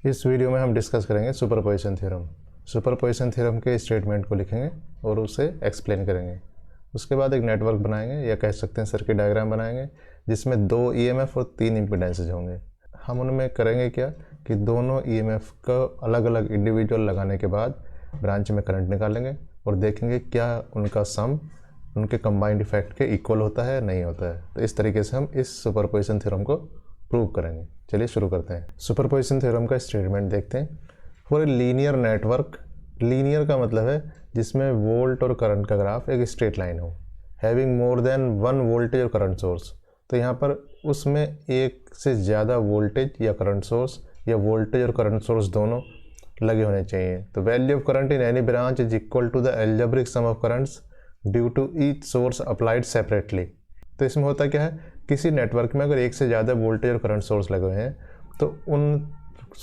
इस वीडियो में हम डिस्कस करेंगे सुपरपोजिशन थ्योरम। सुपरपोजिशन थ्योरम के स्टेटमेंट को लिखेंगे और उसे एक्सप्लेन करेंगे। उसके बाद एक नेटवर्क बनाएंगे या कह सकते हैं सर्किट डायग्राम बनाएंगे जिसमें 2 ईएमएफ और 3 इम्पीडेंसेज होंगे। हम उनमें करेंगे क्या कि दोनों ईएमएफ का अलग अलग इंडिविजुअल लगाने के बाद ब्रांच में करंट निकालेंगे और देखेंगे क्या उनका सम उनके कंबाइंड इफेक्ट के इक्वल होता है नहीं होता है। तो इस तरीके से हम इस सुपरपोजिशन थ्योरम को प्रूव करेंगे। चलिए शुरू करते हैं। सुपरपोजिशन थ्योरम का स्टेटमेंट देखते हैं। For a linear network, linear का मतलब है जिसमें वोल्ट और करंट का ग्राफ एक स्ट्रेट लाइन हो, having more than one voltage और करंट सोर्स। तो यहाँ पर उसमें एक से ज़्यादा वोल्टेज या करंट सोर्स या वोल्टेज और करंट सोर्स दोनों लगे होने चाहिए। तो value of current in any branch is equal to the algebraic sum of currents due to each source applied separately. तो इसमें होता क्या है, किसी नेटवर्क में अगर एक से ज़्यादा वोल्टेज और करंट सोर्स लगे हुए हैं तो उन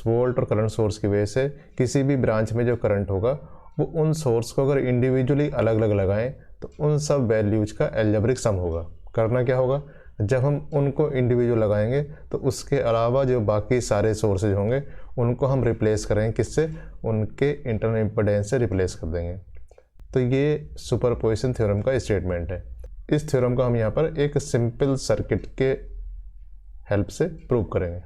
वोल्ट और करंट सोर्स की वजह से किसी भी ब्रांच में जो करंट होगा वो उन सोर्स को अगर इंडिविजुअली अलग अलग लगाएं तो उन सब वैल्यूज का एल्जेब्रिक सम होगा। करना क्या होगा, जब हम उनको इंडिविजुअल लगाएंगे तो उसके अलावा जो बाकी सारे सोर्सेज होंगे उनको हम रिप्लेस करेंगे किससे, उनके इंटरनल इम्पीडेंस से रिप्लेस कर देंगे। तो ये सुपरपोजिशन थ्योरम का स्टेटमेंट है। इस थ्योरम को हम यहाँ पर एक सिंपल सर्किट के हेल्प से प्रूव करेंगे।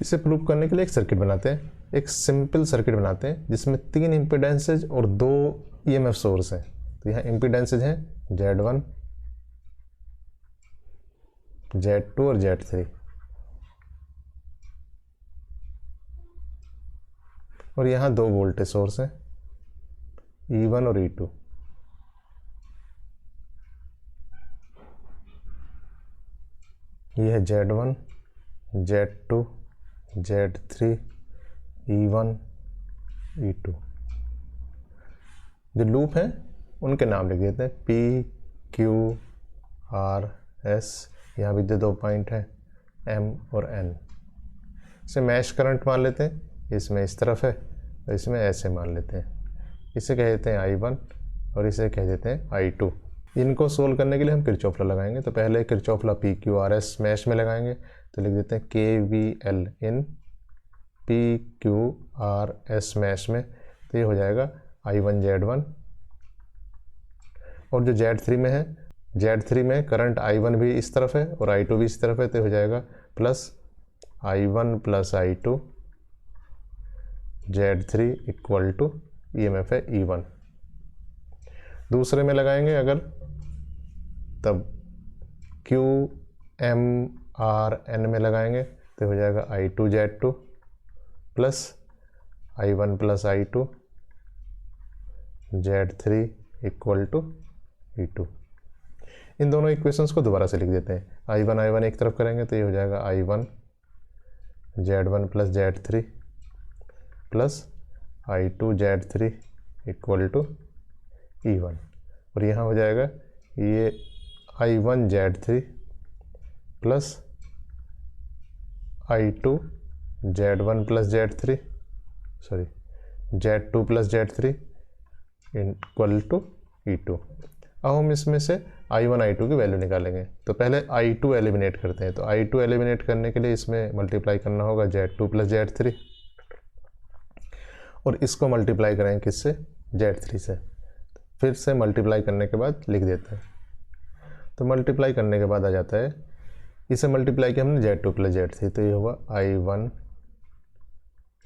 इसे प्रूव करने के लिए एक सर्किट बनाते हैं, एक सिंपल सर्किट बनाते हैं जिसमें 3 इम्पीडेंसेज और 2 ईएमएफ सोर्स हैं। तो यहाँ इम्पीडेंसेज हैं Z1, Z2 और Z3 और यहाँ 2 वोल्टेज सोर्स हैं E1 और E2। ये है Z1, Z2, Z3, E1, E2। जो लूप हैं उनके नाम लिख देते हैं P, Q, R, S। यहाँ भी 2 पॉइंट हैं M और N। इसे मैश करंट मान लेते हैं, इसमें इस तरफ है और इसमें ऐसे मान लेते हैं। इसे कह देते हैं I1 और इसे कह देते हैं I2। इनको सोल्व करने के लिए हम किरचॉफ लॉ लगाएंगे। तो पहले किरचॉफ लॉ PQRS मैश में लगाएंगे। तो लिख देते हैं KVL इन PQRS मैश में। तो ये हो जाएगा I1 Z1 और जो Z3 में है, Z3 में करंट I1 भी इस तरफ है और I2 भी इस तरफ है। तो हो जाएगा plus I1 plus I2 Z3 equal to EMF है E1। दूसरे में लगाएंगे अगर, तब QMRN में लगाएंगे तो हो जाएगा I2 Z2 plus I1 plus I2 Z3 equal to E2। इन दोनों इक्वेशंस को दोबारा से लिख देते हैं। I1 एक तरफ करेंगे तो ये हो जाएगा I1 Z1 plus Z3 plus I2 Z3 equal to E1। और यहाँ हो जाएगा ये I1 Z3 plus I2 Z1 plus Z3 Z2 plus Z3 equal to E2। अब हम इसमें से I1 I2 की वैल्यू निकालेंगे। तो पहले I2 एलिमिनेट करते हैं। तो I2 एलिमिनेट करने के लिए इसमें मल्टीप्लाई करना होगा Z2 प्लस Z3 और इसको मल्टीप्लाई करेंगे किससे, Z3 से। फिर से मल्टीप्लाई करने के बाद लिख देते हैं। तो मल्टीप्लाई करने के बाद आ जाता है, इसे मल्टीप्लाई किया हमने Z2 प्लस Z3 तो ये होगा I1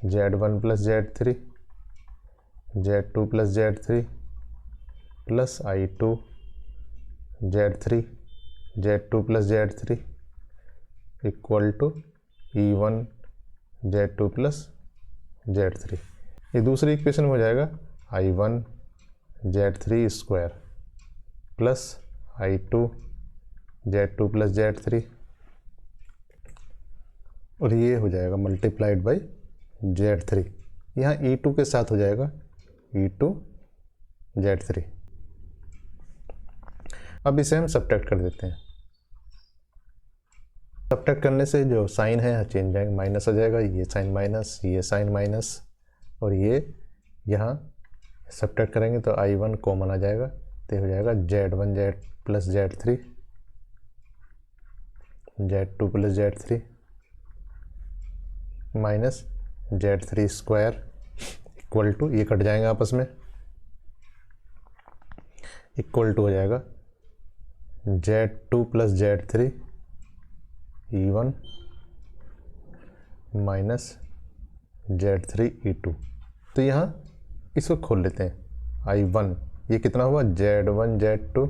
Z1 plus Z3 Z2 plus Z3 plus I2 Z3 Z2 plus Z3 equal to E1 Z2 plus Z3। ये दूसरी इक्वेशन हो जाएगा I1 Z3 square plus I2 Z2 plus Z3 और ये हो जाएगा मल्टीप्लाइड बाई Z3। यहाँ E2 के साथ हो जाएगा E2 Z3। अब इसे हम सब्ट्रैक्ट कर देते हैं। सब्ट्रैक्ट करने से जो साइन है चेंज जाएगा, माइनस हो जाएगा, ये साइन माइनस, ये साइन माइनस और ये यहाँ सब्ट्रैक्ट करेंगे तो I1 कॉमन आ जाएगा तो हो जाएगा Z1 Z plus Z3, Z2 plus Z3 minus Z3 square equal to, ये कट जाएंगे आपस में, इक्वल टू हो जाएगा Z2 plus Z3 E1 minus Z3 E2। तो यहाँ इसको खोल लेते हैं, I1 ये कितना हुआ, Z1 Z2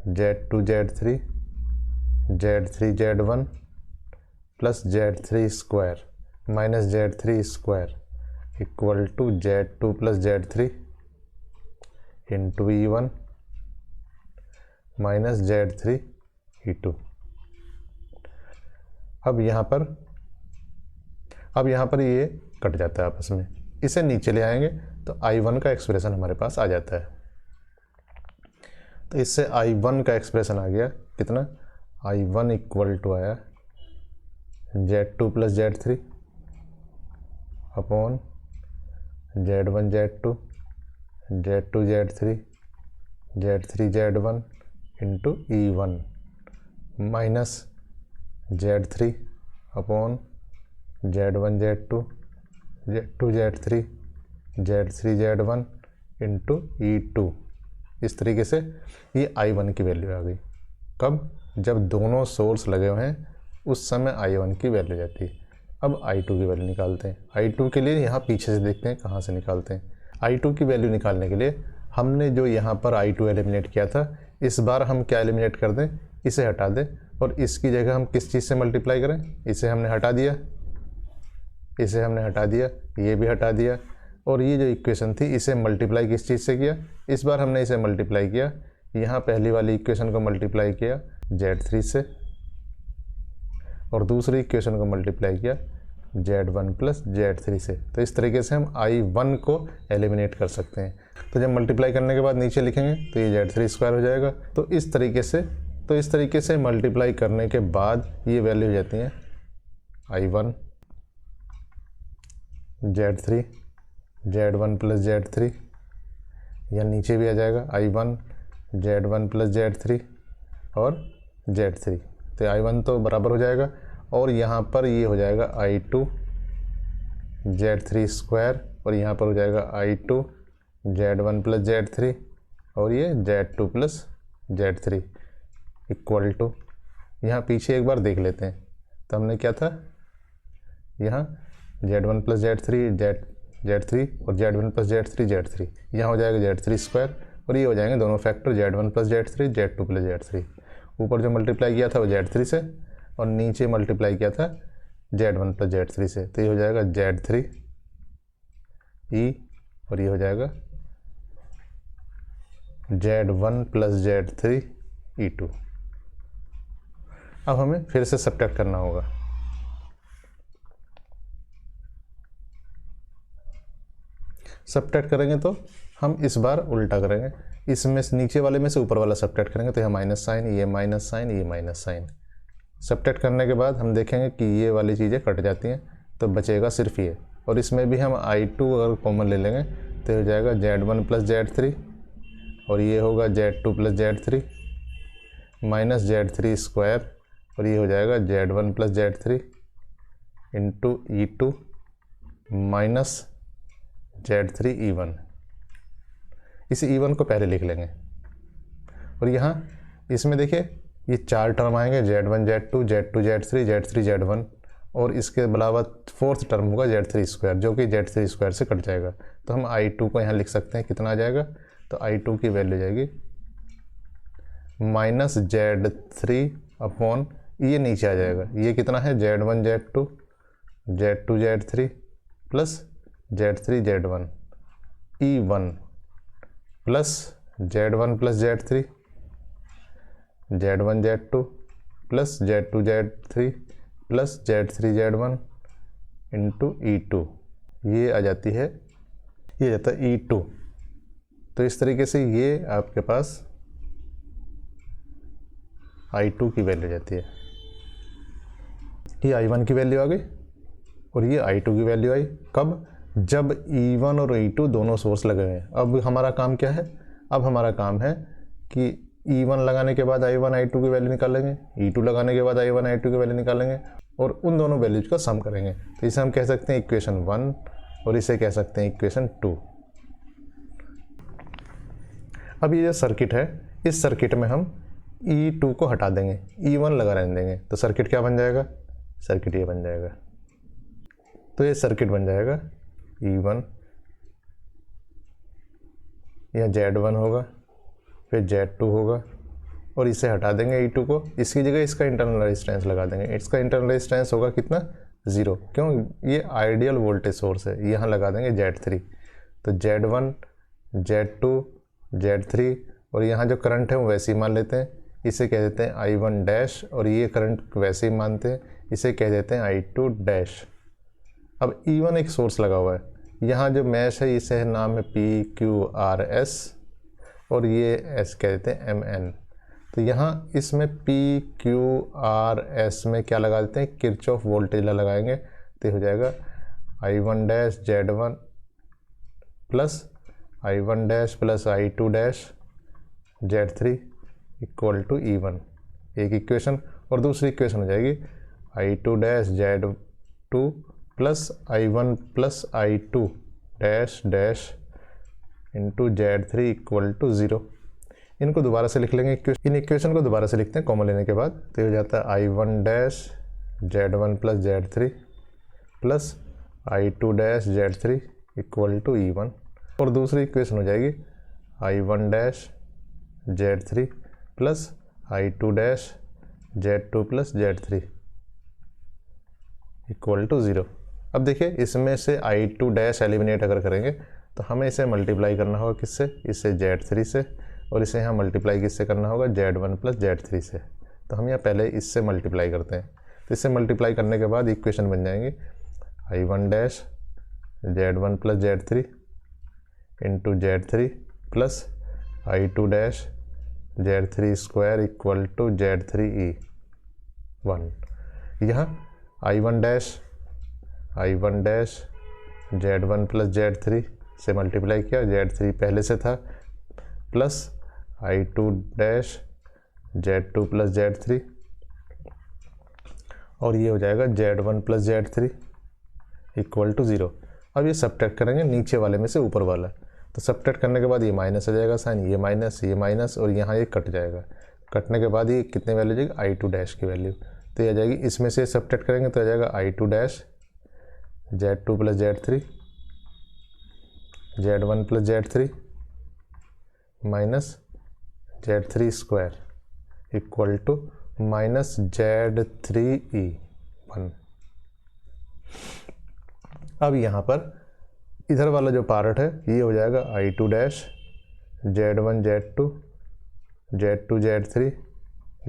Z2 Z3 Z3 Z1 plus Z3 square minus Z3 square equal to Z2 plus Z3 into E1 minus Z3 E2। अब यहाँ पर ये कट जाता है आपस में, इसे नीचे ले आएंगे तो I1 का एक्सप्रेशन हमारे पास आ जाता है। तो इससे I1 का एक्सप्रेशन आ गया कितना, I1 इक्वल टू आया Z2 plus Z3 upon Z1 Z2 Z2 Z3 Z3 Z1 into E1 minus Z3 upon Z1 Z2 Z2 Z3 Z3 Z1 into E2। इस तरीके से ये I1 की वैल्यू आ गई। कब, जब दोनों सोर्स लगे हुए हैं उस समय I1 की वैल्यू जाती है। अब I2 की वैल्यू निकालते हैं। I2 के लिए यहाँ पीछे से देखते हैं कहाँ से निकालते हैं। I2 की वैल्यू निकालने के लिए हमने जो यहाँ पर I2 एलिमिनेट किया था, इस बार हम क्या एलिमिनेट कर दें, इसे हटा दें और इसकी जगह हम किस चीज़ से मल्टीप्लाई करें, इसे हमने हटा दिया, इसे हमने हटा दिया, ये भी हटा दिया और ये जो इक्वेशन थी इसे मल्टीप्लाई किस चीज़ से किया, इस बार हमने इसे मल्टीप्लाई किया, यहाँ पहली वाली इक्वेशन को मल्टीप्लाई किया Z3 से और दूसरी इक्वेशन को मल्टीप्लाई किया Z1 प्लस Z3 से। तो इस तरीके से हम I1 को एलिमिनेट कर सकते हैं। तो जब मल्टीप्लाई करने के बाद नीचे लिखेंगे तो ये Z3 स्क्वायर हो जाएगा। तो इस तरीके से मल्टीप्लाई करने के बाद ये वैल्यू हो जाती है I1 Z3 Z1 plus Z3, या नीचे भी आ जाएगा I1 Z1 प्लस Z3 और Z3। तो I1 तो बराबर हो जाएगा और यहाँ पर ये हो जाएगा I2 Z3 स्क्वायर और यहाँ पर हो जाएगा I2 Z1 प्लस Z3 और ये Z2 plus Z3 equal to, यहाँ पीछे एक बार देख लेते हैं। तो हमने क्या था, यहाँ Z1 प्लस Z3 और Z1 प्लस Z3 यहाँ हो जाएगा Z3 स्क्वायर और ये हो जाएंगे दोनों factor Z1 plus Z3 Z2 plus Z3। ऊपर जो मल्टीप्लाई किया था वो Z3 से और नीचे मल्टीप्लाई किया था Z1 प्लस Z3 से। तो ये हो जाएगा Z3 E और ये हो जाएगा Z1 प्लस Z3 E2। अब हमें फिर से सब्ट्रैक्ट करना होगा। सब्ट्रैक्ट करेंगे तो हम इस बार उल्टा करेंगे, इसमें से नीचे वाले में से ऊपर वाला सब्ट्रैक्ट करेंगे तो यह माइनस साइन, ये माइनस साइन, ये माइनस साइन। सब्ट्रैक्ट करने के बाद हम देखेंगे कि ये वाली चीज़ें कट जाती हैं तो बचेगा सिर्फ ये, और इसमें भी हम I2 अगर कॉमन ले लेंगे तो हो जाएगा Z1 प्लस Z3 और ये होगा Z2 plus Z3 minus Z3 square और ये हो जाएगा Z1 plus Z3 into E2 minus Z3 E1। इस E1 को पहले लिख लेंगे और यहाँ इसमें देखिए ये चार टर्म आएंगे Z1 Z2 Z2 Z3 Z3 Z1 और इसके अलावा फोर्थ टर्म होगा Z3 स्क्वायर जो कि Z3 स्क्वायर से कट जाएगा। तो हम I2 को यहाँ लिख सकते हैं, कितना आ जाएगा, तो I2 की वैल्यू जाएगी माइनस Z3 अपॉन ये नीचे आ जाएगा, ये कितना है Z1 Z2 Z2 Z3 plus Z3 Z1 E1 plus Z1 plus Z3 Z1 Z2 plus Z2 Z3 plus Z3 Z1 into E2, ये आ जाती है, ये जाता है E2। तो इस तरीके से ये आपके पास I2 की वैल्यू जाती है। ये I1 की वैल्यू आ गई और ये I2 की वैल्यू आई। कब, जब E1 और E2 दोनों सोर्स लगे हुए हैं। अब हमारा काम क्या है, अब हमारा काम है कि E1 लगाने के बाद I1 I2 की वैल्यू निकालेंगे, E2 लगाने के बाद I1 I2 की वैल्यू निकालेंगे और उन दोनों वैल्यूज का सम करेंगे। तो इसे हम कह सकते हैं इक्वेशन 1 और इसे कह सकते हैं इक्वेशन 2। अब ये जो सर्किट है, इस सर्किट में हम E2 को हटा देंगे, E1 लगा रहने देंगे, तो सर्किट क्या बन जाएगा? सर्किट ये बन जाएगा। तो ये सर्किट बन जाएगा E1, यह Z1 होगा, फिर Z2 होगा और इसे हटा देंगे E2 को, इसकी जगह इसका इंटरनल रेजिस्टेंस लगा देंगे। इसका इंटरनल रेजिस्टेंस होगा कितना? 0, क्यों? ये आइडियल वोल्टेज सोर्स है। यहाँ लगा देंगे Z3, तो Z1 Z2 Z3 और यहाँ जो करंट है वो वैसे ही मान लेते हैं, इसे कह देते हैं I1 डैश और ये करंट वैसे ही मानते हैं, इसे कह देते हैं I2 डैश। अब E1 एक सोर्स लगा हुआ है, यहाँ जो मैश है इसे नाम है PQRS और ये S कह देते हैं MN। तो यहाँ इसमें PQRS में क्या लगा देते हैं? किरचॉफ वोल्टेज लॉ लगाएंगे, तो हो जाएगा I1 dash Z1 plus I1 dash plus I2 dash Z3 equal to E1, एक इक्वेशन। और दूसरी इक्वेशन हो जाएगी I2 dash Z2 plus I1 plus I2 dash dash into Z3 equal to 0। इनको दोबारा से लिख लेंगे, इन इक्वेशन को दोबारा से लिखते हैं कॉमन लेने के बाद, तो हो जाता है I1 dash Z1 plus Z3 plus I2 dash Z3 equal to E1। और दूसरी इक्वेशन हो जाएगी I1 dash Z3 plus I2 dash Z2 plus Z3 equal to 0। अब देखिए इसमें से I2 डैश एलिमिनेट अगर करेंगे तो हमें इसे मल्टीप्लाई करना होगा किससे? इससे Z3 से, और इसे यहाँ मल्टीप्लाई किससे करना होगा? Z1 प्लस Z3 से। तो हम यहाँ पहले इससे मल्टीप्लाई करते हैं, तो इससे मल्टीप्लाई करने के बाद इक्वेशन बन जाएंगी I1 dash Z1 plus Z3 into Z3 plus I2 dash Z3 square equal to Z3E1। यहाँ I1 dash Z1 plus Z3 से मल्टीप्लाई किया, Z3 पहले से था, plus I2 dash Z2 plus Z3 और ये हो जाएगा Z1 plus Z3 equal to 0। अब ये सब्ट्रैक्ट करेंगे नीचे वाले में से ऊपर वाला, तो सब्ट्रैक्ट करने के बाद ये माइनस आ जाएगा साइन, ये माइनस और यहाँ ये कट जाएगा। कटने के बाद ये कितने वैल्यू जाएगी? I2 डैश की वैल्यू, तो ये आ जाएगी, इसमें से सब्ट्रैक्ट करेंगे तो आ जाएगा I2 dash Z2 plus Z3 Z1 plus Z3 minus Z3 square equal to minus Z3E1। अब यहाँ पर इधर वाला जो पार्ट है ये हो जाएगा I2 dash Z1 Z2 Z2 Z3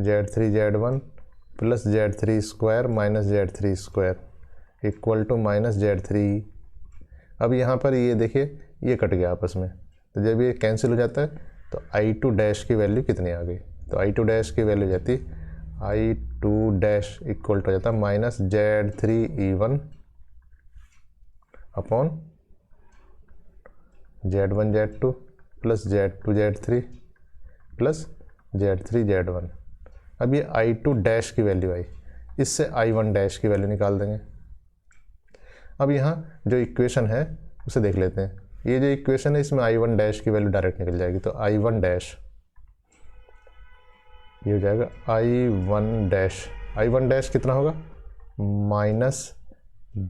Z3 Z1 plus Z3 square minus Z3 square equal to minus Z3। अब यहाँ पर ये देखिए ये कट गया आपस में, तो जब ये कैंसिल हो जाता है तो I2 डैश की वैल्यू कितनी आ गई? तो I2 डैश की वैल्यू जाती I2 डैश इक्वल टू जाता minus Z3E1 upon Z1 Z2 plus Z2 Z3 plus Z3 Z1। अब ये I2 डैश की वैल्यू आई, इससे I1 डैश की वैल्यू निकाल देंगे। अब यहाँ जो इक्वेशन है उसे देख लेते हैं, ये जो इक्वेशन है इसमें I1 डैश की वैल्यू डायरेक्ट निकल जाएगी, तो I1 डैश ये हो जाएगा I1 डैश कितना होगा? Minus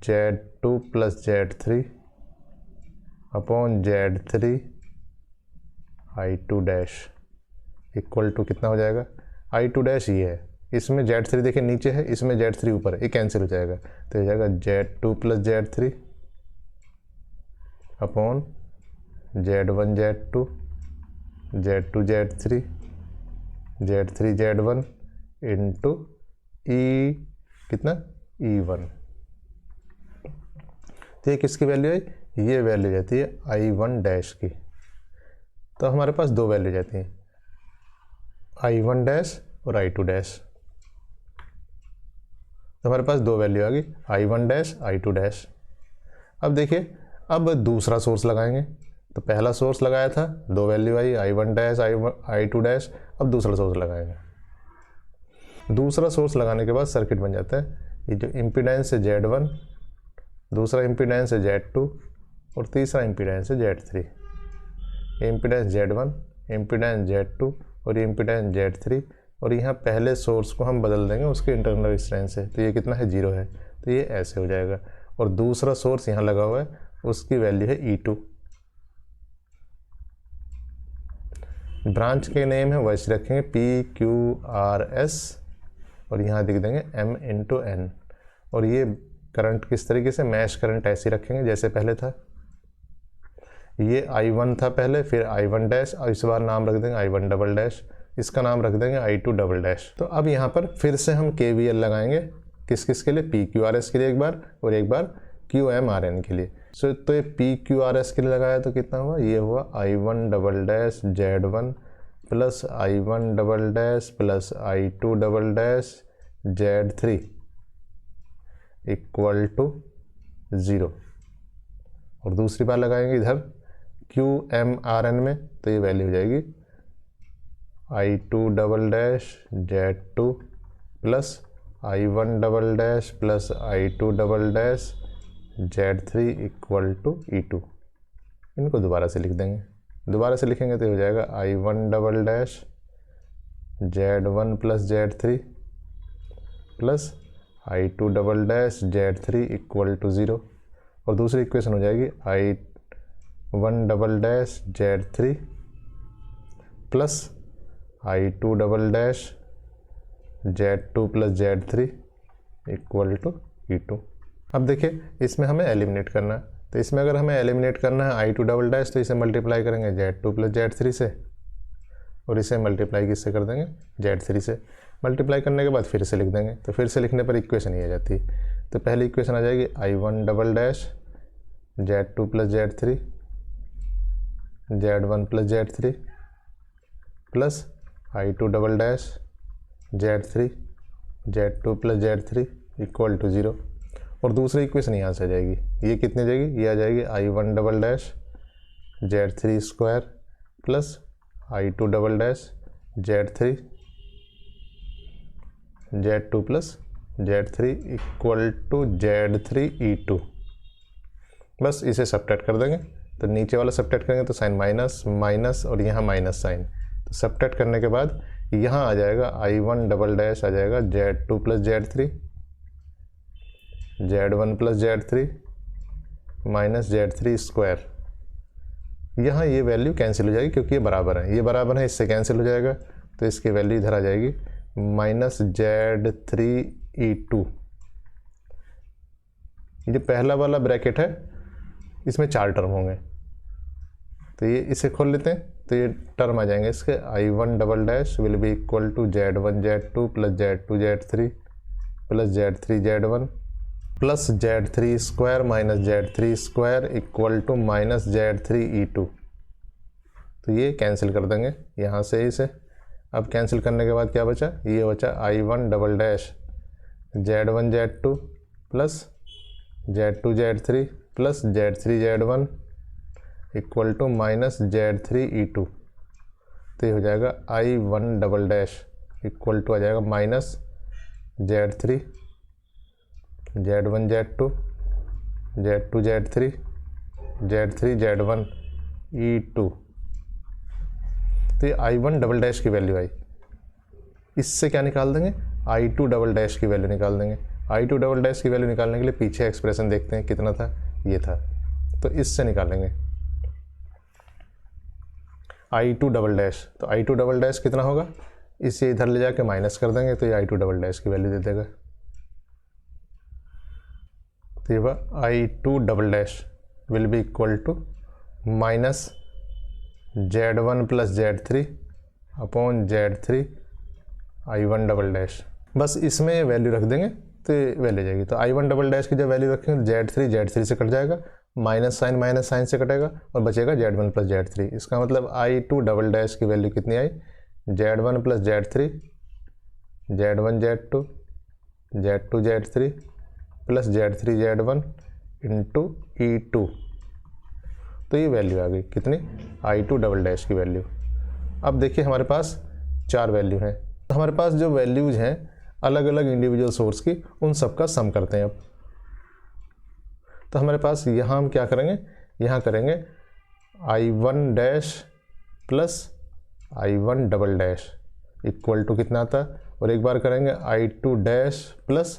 Z2 plus Z3 upon Z3 I2 dash equal to कितना हो जाएगा? I2 डैश ये है, इसमें Z3 देखिए नीचे है, इसमें Z3 ऊपर है, ये कैंसिल हो जाएगा, तो हो जाएगा Z2 plus Z3 upon Z1 Z2 Z2 Z3 Z3 Z1 into कितना? E1। तो ये किसकी वैल्यू है? ये वैल्यू जाती है I1 डैश की। तो हमारे पास दो वैल्यू जाती हैं, I1 डैश और I2 डैश। तो हमारे पास दो वैल्यू आ गई, I1 डैश I2 डैश। अब देखिए, अब दूसरा सोर्स लगाएंगे, तो पहला सोर्स लगाया था, 2 वैल्यू आई, I1 डैश, I2 डैश। अब दूसरा सोर्स लगाएंगे। दूसरा सोर्स लगाने के बाद सर्किट बन जाता है। ये जो इम्पीडेंस है Z1, दूसरा इम्पीडेंस है Z2 और तीसरा इम्पीडेंस है Z3। Impedance Z1, impedance Z2 और ये इम्पीडेंस Z3। और यहाँ पहले सोर्स को हम बदल देंगे उसके इंटरनल रेजिस्टेंस से, तो ये कितना है, 0 है, तो ये ऐसे हो जाएगा। और दूसरा सोर्स यहाँ लगा हुआ है, उसकी वैल्यू है E2। ब्रांच के नेम है वैसे रखेंगे PQRS और यहाँ लिख देंगे M/N। और ये करंट किस तरीके से, मैश करंट ऐसे रखेंगे जैसे पहले था। ये I1 था पहले, फिर I1 डैश, और इस बार नाम रख देंगे I1 डबल डैश, इसका नाम रख देंगे I2 डबल डैश। तो अब यहाँ पर फिर से हम KVL लगाएंगे, किस किस के लिए, PQRS के लिए एक बार और एक बार QMRN के लिए। तो ये PQRS के लिए लगाया तो कितना हुआ, ये हुआ I1 double dash Z1 plus I1 double dash plus I2 double dash Z3 equal to 0। और दूसरी बार लगाएंगे इधर QMRN में, तो ये वैल्यू हो जाएगी I2 double dash Z2 plus I1 double dash plus I2 double dash Z3 equal to E2। इनको दोबारा से लिख देंगे, दोबारा से लिखेंगे तो हो जाएगा I1 double dash Z1 plus Z3 plus I2 double dash Z3 equal to 0। और दूसरी इक्वेशन हो जाएगी I1 double dash Z3 plus I2 double dash Z2 plus Z3 equal to E2। अब देखिए इसमें हमें एलिमिनेट करना है, तो इसमें अगर हमें एलिमिनेट करना है I2 डबल डैश तो इसे मल्टीप्लाई करेंगे Z2 प्लस Z3 से, और इसे मल्टीप्लाई किससे कर देंगे, Z3 से। मल्टीप्लाई करने के बाद फिर से लिख देंगे, तो फिर से लिखने पर इक्वेशन ही आ जाती है। तो पहली इक्वेशन आ जाएगी I1 double dash Z2 plus Z3 Z1 plus Z3 plus I2 double dash Z3 Z2 plus Z3 equal to 0। और दूसरी इक्वेशन यहाँ से आ जाएगी, ये कितनी जाएगी, ये आ जाएगी I1 double dash Z3 square plus I2 double dash Z3 Z2 plus Z3 equal to Z3 E2। बस इसे सब्ट्रैक्ट कर देंगे, तो नीचे वाला सब्ट्रैक्ट करेंगे तो साइन माइनस माइनस और यहाँ माइनस साइन, तो सब्ट्रैक्ट करने के बाद यहाँ आ जाएगा I1 डबल डैश आ जाएगा Z2 plus Z3 Z1 plus Z3 minus Z3 square. यहाँ ये वैल्यू कैंसिल हो जाएगी क्योंकि ये बराबर है, ये बराबर है, इससे कैंसिल हो जाएगा, तो इसकी वैल्यू इधर आ जाएगी माइनस Z3 E2। ये जो पहला वाला ब्रैकेट है इसमें 4 टर्म होंगे, तो ये इसे खोल लेते हैं, तो ये टर्म आ जाएंगे इसके I1 double dash will be equal to Z1 Z2 plus Z2 Z3 plus Z3 Z1 plus Z3 square minus Z3 square equal to minus Z3 E2। तो ये कैंसिल कर देंगे यहाँ से इसे। अब कैंसिल करने के बाद क्या बचा, ये बचा I1 double dash Z1 Z2 plus Z2 Z3 plus Z3 Z1 equal to minus Z3 E2। तो ये हो जाएगा I1 double dash equal to आ जाएगा minus Z3 Z1 Z2 Z2 Z3 Z3 Z1 E2। तो ये I1 डबल डैश की value आई, इससे क्या निकाल देंगे, I2 डबल डैश की वैल्यू निकाल देंगे। I2 डबल डैश की वैल्यू निकालने के लिए पीछे एक्सप्रेशन देखते हैं कितना था, ये था, तो इससे निकालेंगे I2 डबल डैश। तो I2 डबल डैश कितना होगा, इसे इधर ले जाके माइनस कर देंगे तो ये I2 डबल डैश की वैल्यू दे देगा। तो ये I2 double dash will be equal to minus Z1 plus Z3 upon Z3 I1 double dash. बस इसमें वैल्यू रख देंगे तो वैल्यू जाएगी। तो I1 डबल डैश की जब वैल्यू रखेंगे Z3 से कट जाएगा, माइनस साइन से कटेगा और बचेगा Z1 प्लस Z3। इसका मतलब I2 डबल डैश की वैल्यू कितनी आई, Z1 plus Z3 Z1 Z2 Z2 Z3 plus Z3 Z1 into E2। तो ये वैल्यू आ गई कितनी, I2 डबल डैश की वैल्यू। अब देखिए हमारे पास 4 वैल्यू हैं, तो हमारे पास जो वैल्यूज हैं अलग अलग इंडिविजुअल सोर्स की, उन सब का सम करते हैं अब। तो हमारे पास यहाँ हम क्या करेंगे, यहाँ करेंगे I1 dash plus I1 double dash equal to कितना आता है, और एक बार करेंगे I2 dash plus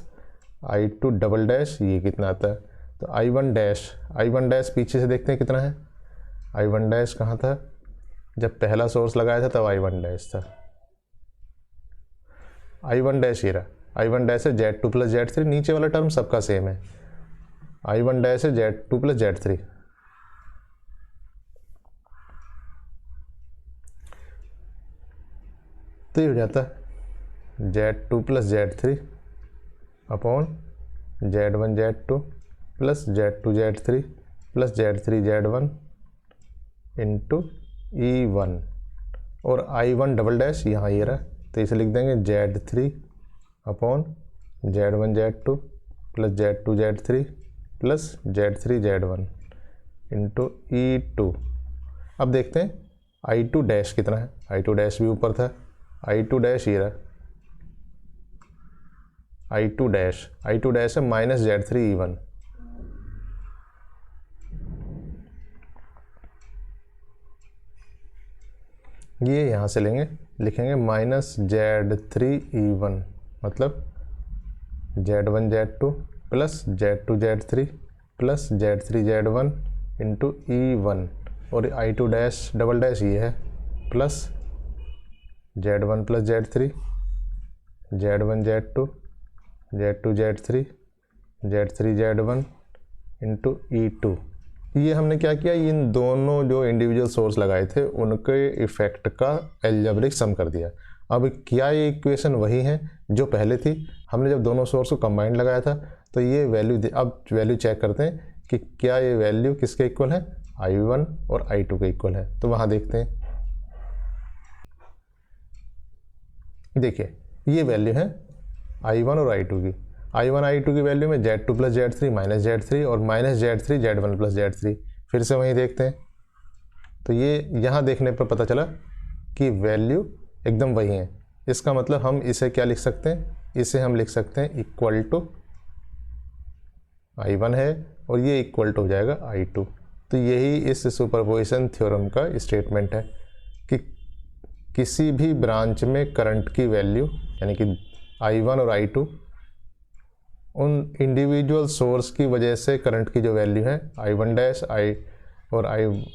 I2 double dash, ये कितना आता है। तो I1 डैश पीछे से देखते हैं कितना है, I1 डैश कहाँ था, जब पहला सोर्स लगाया था तब I1 डैश था। I1 डैश ये रहा, I1 डैश है Z2 प्लस Z3, नीचे वाला टर्म सबका सेम है, I1 डैश है Z2 प्लस Z3। तो ये हो जाता है Z2 plus Z3 upon Z1 Z2 plus Z2 Z3 plus Z3 Z1 into E1, और I1 डबल डैश यहाँ ये रहा, तो इसे लिख देंगे Z3 upon Z1 Z2 plus Z2 Z3 plus Z3 Z1 into E2। अब देखते हैं I2 डैश कितना है, I2 डैश भी ऊपर था, I2 डैश ये रहा, I2 डैश है माइनस Z3 E1। ये यहाँ से लेंगे, लिखेंगे माइनस Z3 E1, मतलब Z1 Z2 plus Z2 Z3 plus Z3 Z1 into E1, और I2 डैश डबल डैश ये है, plus Z1 plus Z3 Z1 Z2 Z2 Z3 Z3 Z1 into E2। ये हमने क्या किया, इन दोनों जो इंडिविजुअल सोर्स लगाए थे उनके इफेक्ट का एल्जेब्रिक सम कर दिया। अब क्या ये इक्वेशन वही है जो पहले थी, हमने जब दोनों सोर्स को कंबाइंड लगाया था, तो ये वैल्यू, अब वैल्यू चेक करते हैं कि क्या ये वैल्यू किसके इक्वल है, I1 और I2 के इक्वल है। तो वहाँ देखते हैं, देखिए ये वैल्यू है I1 और I2 की, I1 I2 की वैल्यू में Z2 plus Z3 minus Z3 और minus Z3 Z1 plus Z3। फिर से वहीं देखते हैं, तो ये यहाँ देखने पर पता चला कि वैल्यू एकदम वही है। इसका मतलब हम इसे क्या लिख सकते हैं, इसे हम लिख सकते हैं इक्वल टू I1 है और ये इक्वल टू हो जाएगा I2। तो यही इस सुपरपोजिशन थ्योरम का स्टेटमेंट है कि किसी भी ब्रांच में करंट की वैल्यू यानी कि I1 और I2 उन इंडिविजुअल सोर्स की वजह से करंट की जो वैल्यू है I1 डैश और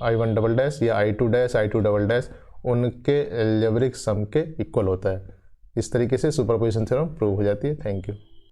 I1 डबल डैश या I2 dash I2 double dash उनके एल्जेब्रिक सम के इक्वल होता है। इस तरीके से सुपरपोजिशन थ्योरम प्रूव हो जाती है। Thank you.